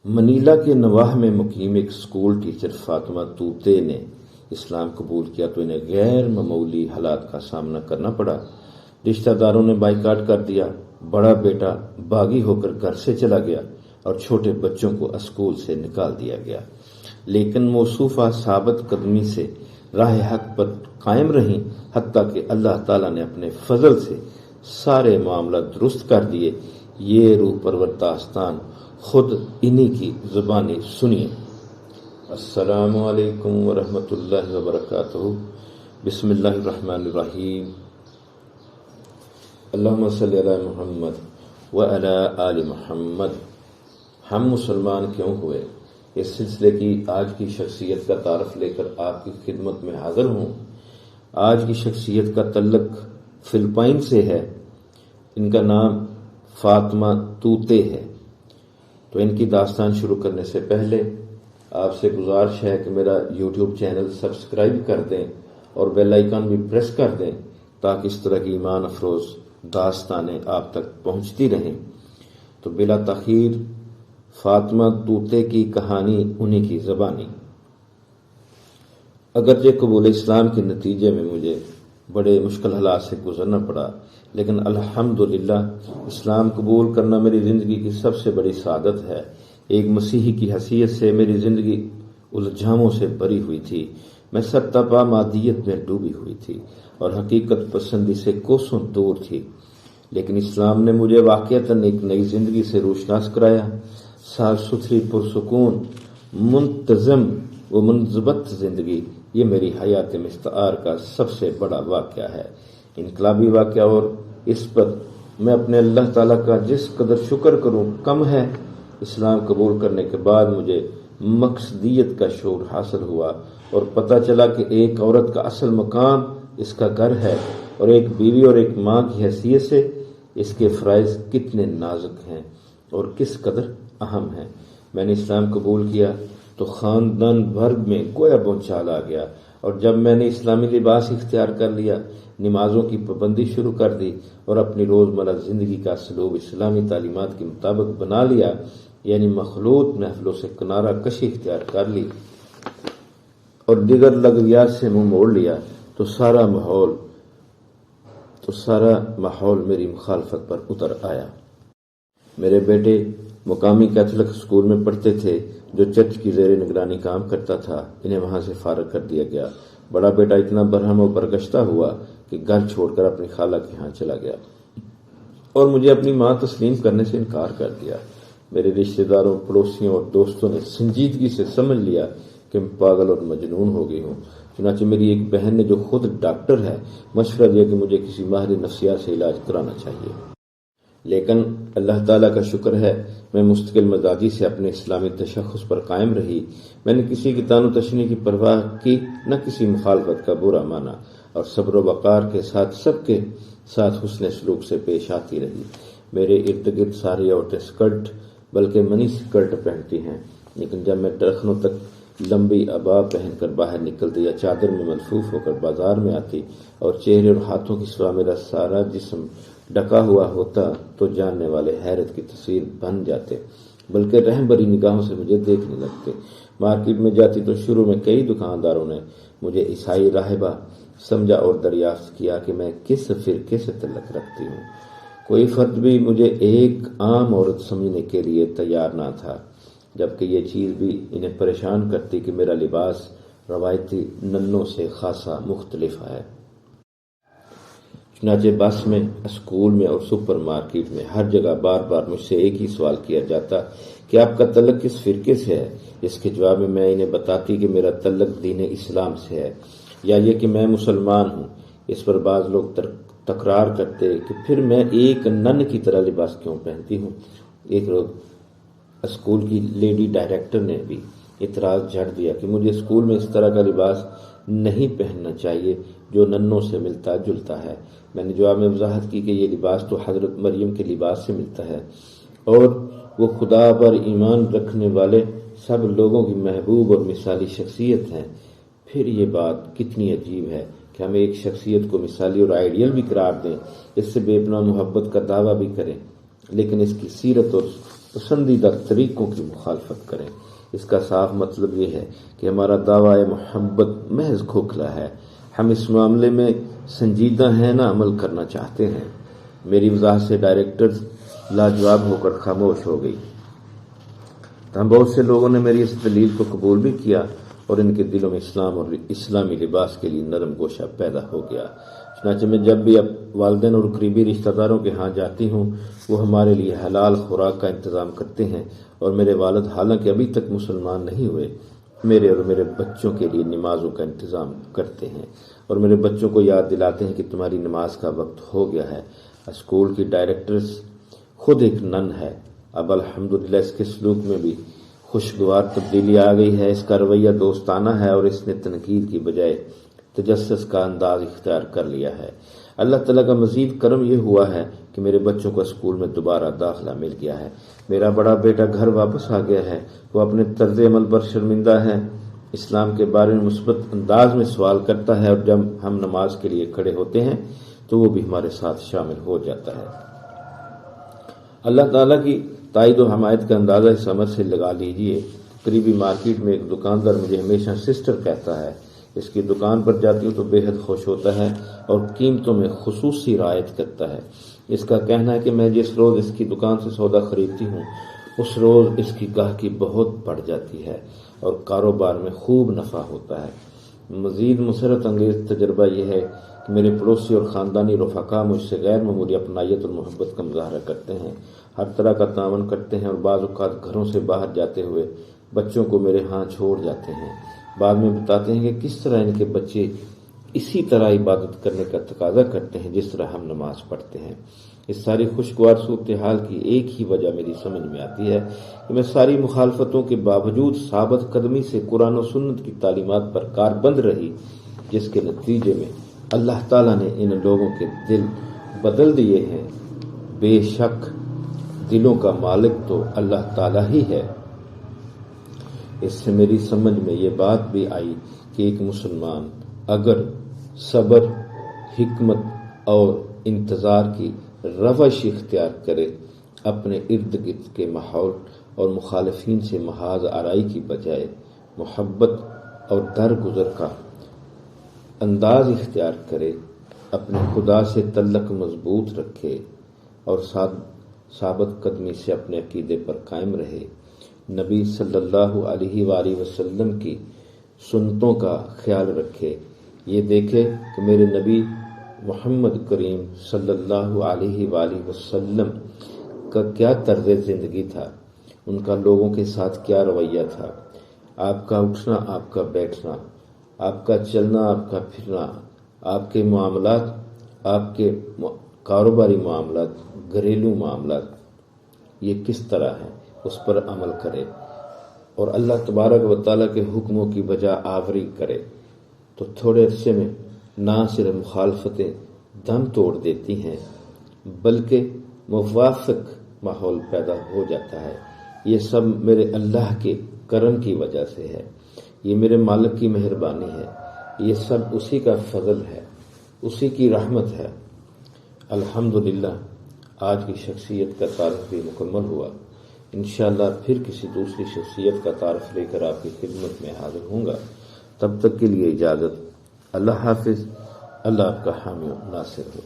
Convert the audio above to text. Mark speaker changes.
Speaker 1: Manila کے نواح میں مقیم ایک اسکول ٹیچر فاطمہ طوطے نے اسلام قبول کیا تو انہیں غیر معمولی حالات کا سامنا کرنا پڑا۔ رشتہ داروں نے بائیکاٹ کر دیا، بڑا بیٹا باغی ہو کر گھر سے چلا گیا اور چھوٹے بچوں کو اسکول سے نکال دیا گیا، لیکن موصوفہ ثابت قدمی سے راہ حق پر قائم رہیں، حتیٰ کہ اللہ تعالیٰ نے اپنے فضل سے سارے معاملات درست کر دیے۔ یہ روح پرور داستان خود انہی کی زبانی سنیے۔ السلام علیکم ورحمۃ اللہ وبرکاتہ۔ بسم اللہ الرحمن الرحیم۔ اللہم صلی علی محمد وعلی آل محمد۔ ہم مسلمان کیوں ہوئے، اس سلسلے کی آج کی شخصیت کا تعارف لے کر آپ کی خدمت میں حاضر ہوں۔ آج کی شخصیت کا تعلق فلپائن سے ہے۔ ان کا نام فاطمہ طوطے ہے۔ تو ان کی داستان شروع کرنے سے پہلے آپ سے گزارش ہے کہ میرا یوٹیوب چینل سبسکرائب کر دیں اور بیل آئیکن بھی پریس کر دیں تاکہ اس طرح کی ایمان افروز داستانیں آپ تک پہنچتی رہیں۔ تو بلا تاخیر فاطمہ طوطے کی کہانی انہی کی زبانی۔ اگرچہ قبول اسلام کے نتیجے میں مجھے بڑے مشکل حالات سے گزرنا پڑا، لیکن الحمدللہ اسلام قبول کرنا میری زندگی کی سب سے بڑی سعادت ہے۔ ایک مسیحی کی حیثیت سے میری زندگی الجھاموں سے بری ہوئی تھی۔ میں سرتاپا مادیت میں ڈوبی ہوئی تھی اور حقیقت پسندی سے کوسوں دور تھی، لیکن اسلام نے مجھے واقعتاً ایک نئی زندگی سے روشناس کرایا۔ صاف ستھری، پرسکون، منتظم و منضبط زندگی، یہ میری حیات مستعار کا سب سے بڑا واقعہ ہے، انقلابی واقعہ، اور اس پر میں اپنے اللہ تعالیٰ کا جس قدر شکر کروں کم ہے۔ اسلام قبول کرنے کے بعد مجھے مقصدیت کا شعور حاصل ہوا اور پتہ چلا کہ ایک عورت کا اصل مقام اس کا گھر ہے اور ایک بیوی اور ایک ماں کی حیثیت سے اس کے فرائض کتنے نازک ہیں اور کس قدر اہم ہیں۔ میں نے اسلام قبول کیا تو خاندان بھر میں گویا بھونچال آ گیا، اور جب میں نے اسلامی لباس اختیار کر لیا، نمازوں کی پابندی شروع کر دی اور اپنی روزمرہ زندگی کا سلوک اسلامی تعلیمات کے مطابق بنا لیا، یعنی مخلوط محفلوں سے کنارہ کشی اختیار کر لی اور دیگر لغویات سے منہ موڑ لیا، تو سارا ماحول میری مخالفت پر اتر آیا۔ میرے بیٹے مقامی کیتھولک اسکول میں پڑھتے تھے جو چرچ کی زیر نگرانی کام کرتا تھا، انہیں وہاں سے فارغ کر دیا گیا۔ بڑا بیٹا اتنا برہم و برگشتہ ہوا کہ گھر چھوڑ کر اپنی خالہ کے ہاں چلا گیا اور مجھے اپنی ماں تسلیم کرنے سے انکار کر دیا۔ میرے رشتہ داروں، پڑوسیوں اور دوستوں نے سنجیدگی سے سمجھ لیا کہ میں پاگل اور مجنون ہو گئی ہوں۔ چنانچہ میری ایک بہن نے، جو خود ڈاکٹر ہے، مشورہ دیا کہ مجھے کسی ماہر نفسیات سے علاج کرانا چاہیے، لیکن اللہ تعالیٰ کا شکر ہے میں مستقل مزاجی سے اپنے اسلامی تشخص پر قائم رہی۔ میں نے کسی کی تان و تشنی کی پرواہ کی، نہ کسی مخالفت کا برا مانا، اور صبر و وقار کے ساتھ سب کے ساتھ حسن سلوک سے پیش آتی رہی۔ میرے ارد گرد ساری عورتیں اسکرٹ بلکہ منی اسکرٹ پہنتی ہیں، لیکن جب میں ٹخنوں تک لمبی عبا پہن کر باہر نکلتی یا چادر میں ملفوف ہو کر بازار میں آتی اور چہرے اور ہاتھوں کی سوا میرا سارا جسم ڈکا ہوا ہوتا تو جاننے والے حیرت کی تصویر بن جاتے، بلکہ رحم بھری نگاہوں سے مجھے دیکھنے لگتے۔ مارکیٹ میں جاتی تو شروع میں کئی دکانداروں نے مجھے عیسائی راہبہ سمجھا اور دریافت کیا کہ میں کس فرقے سے تعلق رکھتی ہوں۔ کوئی فرد بھی مجھے ایک عام عورت سمجھنے کے لیے تیار نہ تھا، جبکہ یہ چیز بھی انہیں پریشان کرتی کہ میرا لباس روایتی ننوں سے خاصا مختلف ہے۔ چنانچہ بس میں، اسکول میں اور سپر مارکیٹ میں ہر جگہ بار بار مجھ سے ایک ہی سوال کیا جاتا کہ آپ کا تعلق کس فرقے سے ہے۔ اس کے جواب میں میں انہیں بتاتی کہ میرا تعلق دین اسلام سے ہے، یا یہ کہ میں مسلمان ہوں۔ اس پر بعض لوگ تکرار کرتے کہ پھر میں ایک نن کی طرح لباس کیوں پہنتی ہوں۔ ایک روز اسکول کی لیڈی ڈائریکٹر نے بھی اعتراض جھڑ دیا کہ مجھے اسکول میں اس طرح کا لباس نہیں پہننا چاہیے جو ننوں سے ملتا جلتا ہے۔ میں نے جواب میں وضاحت کی کہ یہ لباس تو حضرت مریم کے لباس سے ملتا ہے اور وہ خدا پر ایمان رکھنے والے سب لوگوں کی محبوب اور مثالی شخصیت ہیں۔ پھر یہ بات کتنی عجیب ہے کہ ہم ایک شخصیت کو مثالی اور آئیڈیل بھی قرار دیں، اس سے بے پناہ محبت کا دعویٰ بھی کریں، لیکن اس کی سیرت اور پسندیدہ طریقوں کی مخالفت کریں۔ اس کا صاف مطلب یہ ہے کہ ہمارا دعویٰ محبت محض کھوکھلا ہے، ہم اس معاملے میں سنجیدہ ہیں، نہ عمل کرنا چاہتے ہیں۔ میری وضاحت سے ڈائریکٹر لاجواب ہو کر خاموش ہو گئی۔ تاہم بہت سے لوگوں نے میری اس دلیل کو قبول بھی کیا اور ان کے دلوں میں اسلام اور اسلامی لباس کے لیے نرم گوشہ پیدا ہو گیا۔ چنانچہ میں جب بھی اب والدین اور قریبی رشتہ داروں کے ہاں جاتی ہوں، وہ ہمارے لیے حلال خوراک کا انتظام کرتے ہیں، اور میرے والد حالانکہ ابھی تک مسلمان نہیں ہوئے، میرے اور میرے بچوں کے لیے نمازوں کا انتظام کرتے ہیں اور میرے بچوں کو یاد دلاتے ہیں کہ تمہاری نماز کا وقت ہو گیا ہے۔ اسکول کی ڈائریکٹر خود ایک نن ہے۔ اب الحمدللہ اس کے سلوک میں بھی خوشگوار تبدیلی آ گئی ہے۔ اس کا رویہ دوستانہ ہے اور اس نے تنقید کی بجائے تجسس کا انداز اختیار کر لیا ہے۔ اللہ تعالیٰ کا مزید کرم یہ ہوا ہے کہ میرے بچوں کو اسکول میں دوبارہ داخلہ مل گیا ہے۔ میرا بڑا بیٹا گھر واپس آ گیا ہے۔ وہ اپنے طرز عمل پر شرمندہ ہے، اسلام کے بارے میں مثبت انداز میں سوال کرتا ہے، اور جب ہم نماز کے لیے کھڑے ہوتے ہیں تو وہ بھی ہمارے ساتھ شامل ہو جاتا ہے۔ اللہ تعالیٰ کی تائید و حمایت کا اندازہ اس عمل سے لگا لیجئے۔ قریبی مارکیٹ میں ایک دکاندار مجھے ہمیشہ سسٹر کہتا ہے۔ اس کی دکان پر جاتی ہوں تو بے حد خوش ہوتا ہے اور قیمتوں میں خصوصی رعایت کرتا ہے۔ اس کا کہنا ہے کہ میں جس روز اس کی دکان سے سودا خریدتی ہوں اس روز اس کی گاہکی بہت بڑھ جاتی ہے اور کاروبار میں خوب نفع ہوتا ہے۔ مزید مسرت انگیز تجربہ یہ ہے کہ میرے پڑوسی اور خاندانی رفقا مجھ سے غیر معمولی اپنائیت اور محبت کا مظاہرہ کرتے ہیں، ہر طرح کا تعاون کرتے ہیں اور بعض اوقات گھروں سے باہر جاتے ہوئے بچوں کو میرے ہاں چھوڑ جاتے ہیں۔ بعد میں بتاتے ہیں کہ کس طرح ان کے بچے اسی طرح عبادت کرنے کا تقاضا کرتے ہیں جس طرح ہم نماز پڑھتے ہیں۔ اس ساری خوشگوار صورتحال کی ایک ہی وجہ میری سمجھ میں آتی ہے کہ میں ساری مخالفتوں کے باوجود ثابت قدمی سے قرآن و سنت کی تعلیمات پر کاربند رہی، جس کے نتیجے میں اللہ تعالیٰ نے ان لوگوں کے دل بدل دیے ہیں۔ بے شک دلوں کا مالک تو اللہ تعالیٰ ہی ہے۔ اس سے میری سمجھ میں یہ بات بھی آئی کہ ایک مسلمان اگر صبر، حکمت اور انتظار کی روش اختیار کرے، اپنے ارد گرد کے ماحول اور مخالفین سے محاذ آرائی کی بجائے محبت اور درگزر کا انداز اختیار کرے، اپنے خدا سے تعلق مضبوط رکھے اور ثابت قدمی سے اپنے عقیدے پر قائم رہے، نبی صلی اللہ علیہ وآلہ وسلم کی سنتوں کا خیال رکھے، یہ دیکھے کہ میرے نبی محمد کریم صلی اللہ علیہ وآلہ وسلم کا کیا طرز زندگی تھا، ان کا لوگوں کے ساتھ کیا رویہ تھا، آپ کا اٹھنا، آپ کا بیٹھنا، آپ کا چلنا، آپ کا پھرنا، آپ کے معاملات، آپ کے کاروباری معاملات، گھریلو معاملات، یہ کس طرح ہیں، اس پر عمل کرے اور اللہ تبارک و تعالیٰ کے حکموں کی بجا آوری کرے تو تھوڑے عرصے میں نہ صرف مخالفتیں دم توڑ دیتی ہیں بلکہ موافق ماحول پیدا ہو جاتا ہے۔ یہ سب میرے اللہ کے کرم کی وجہ سے ہے، یہ میرے مالک کی مہربانی ہے، یہ سب اسی کا فضل ہے، اسی کی رحمت ہے۔ الحمدللہ آج کی شخصیت کا تعارف بھی مکمل ہوا۔ انشاءاللہ پھر کسی دوسری شخصیت کا تعارف لے کر آپ کی خدمت میں حاضر ہوں گا۔ تب تک کے لیے اجازت۔ اللہ حافظ۔ اللہ آپ کا حامی و ناصر ہو۔